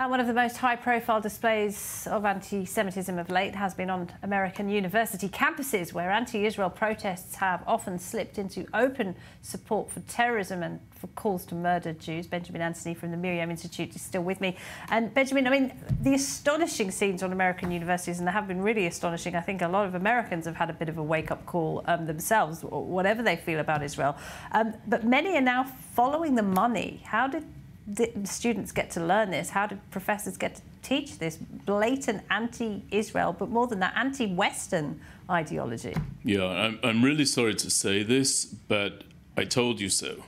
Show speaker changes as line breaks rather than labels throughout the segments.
And one of the most high-profile displays of anti-Semitism of late has been on American university campuses, where anti-Israel protests have often slipped into open support for terrorism and for calls to murder Jews. Benjamin Anthony from the MirYam Institute is still with me. And Benjamin, I mean, the astonishing scenes on American universities, and they have been really astonishing. I think a lot of Americans have had a bit of a wake-up call themselves, whatever they feel about Israel. But many are now following the money. How did the students get to learn this? How did professors get to teach this blatant anti-Israel, but more than that, anti-Western ideology?
Yeah, I'm really sorry to say this, but I told you so.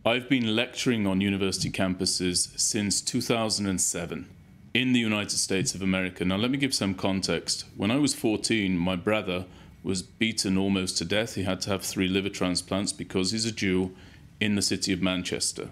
I've been lecturing on university campuses since 2007 in the United States of America. Now, let me give some context. When I was 14, my brother was beaten almost to death. He had to have 3 liver transplants because he's a Jew in the city of Manchester.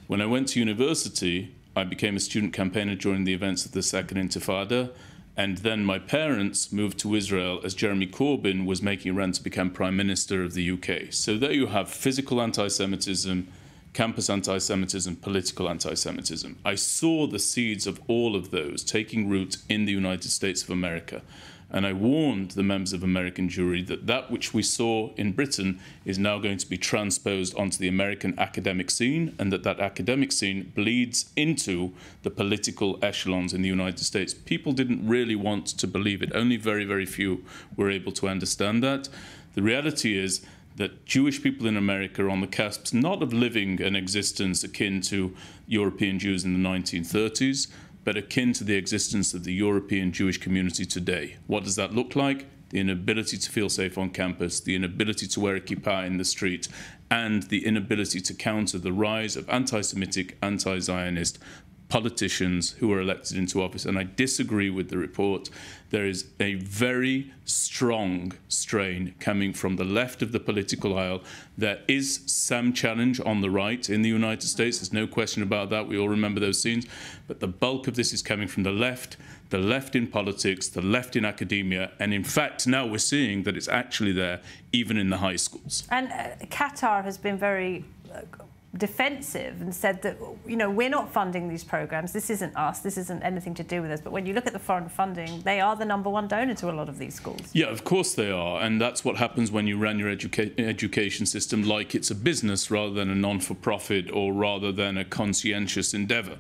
When I went to university, I became a student campaigner during the events of the Second Intifada, and then my parents moved to Israel as Jeremy Corbyn was making a run to become Prime Minister of the UK. So there you have physical anti-Semitism, campus anti-Semitism, political anti-Semitism. I saw the seeds of all of those taking root in the United States of America. And I warned the members of American Jewry that that which we saw in Britain is now going to be transposed onto the American academic scene, and that academic scene bleeds into the political echelons in the United States. People didn't really want to believe it. Only very, very few were able to understand that. The reality is that Jewish people in America are on the cusp not of living an existence akin to European Jews in the 1930s, but akin to the existence of the European Jewish community today. What does that look like? The inability to feel safe on campus, the inability to wear a kippah in the street, and the inability to counter the rise of anti-Semitic, anti-Zionist politicians who are elected into office. And I disagree with the report. There is a very strong strain coming from the left of the political aisle. There is some challenge on the right in the United States. There's no question about that. We all remember those scenes. But the bulk of this is coming from the left in politics, the left in academia. And in fact, now we're seeing that it's actually there even in the high schools.
And Qatar has been very defensive and said that, you know, we're not funding these programs. This isn't us. This isn't anything to do with us. But when you look at the foreign funding, they are the #1 donor to a lot of these schools.
Yeah, of course they are. And that's what happens when you run your education system like it's a business rather than a non-for-profit or rather than a conscientious endeavor.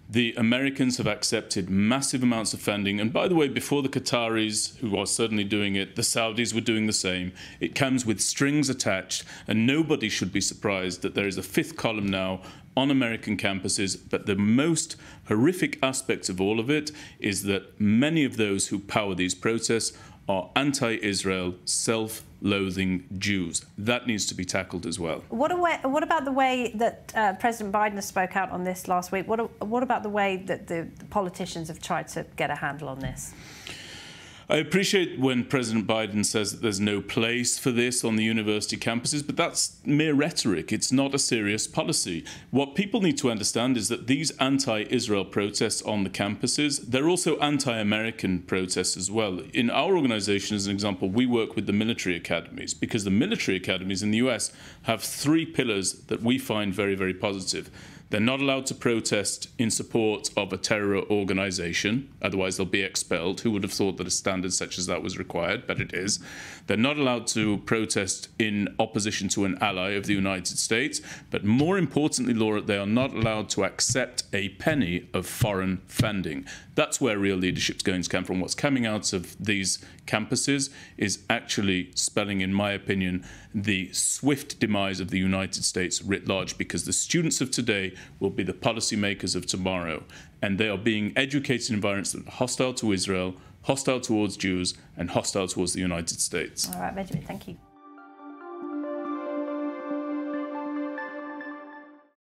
The Americans have accepted massive amounts of funding. And by the way, before the Qataris, who are certainly doing it, the Saudis were doing the same. It comes with strings attached, and nobody should be surprised that there is a 5th column now on American campuses. But the most horrific aspect of all of it is that many of those who power these protests are anti-Israel, self-loathing Jews. That needs to be tackled as well.
What about the way that President Biden spoke out on this last week? What about the way that the politicians have tried to get a handle on this?
I appreciate when President Biden says that there's no place for this on the university campuses, but that's mere rhetoric. It's not a serious policy. What people need to understand is that these anti-Israel protests on the campuses, they're also anti-American protests as well. In our organization, as an example, we work with the military academies, because the military academies in the US have 3 pillars that we find very, very positive. They're not allowed to protest in support of a terror organization, otherwise they'll be expelled. Who would have thought that a standard such as that was required? But it is. They're not allowed to protest in opposition to an ally of the United States. But more importantly, Laura, they are not allowed to accept a penny of foreign funding. That's where real leadership's going to come from. What's coming out of these campuses is actually spelling, in my opinion, the swift demise of the United States writ large, because the students of today will be the policymakers of tomorrow, and they are being educated in environments that are hostile to Israel, hostile towards Jews, and hostile towards the United States.
All right, Benjamin, thank you.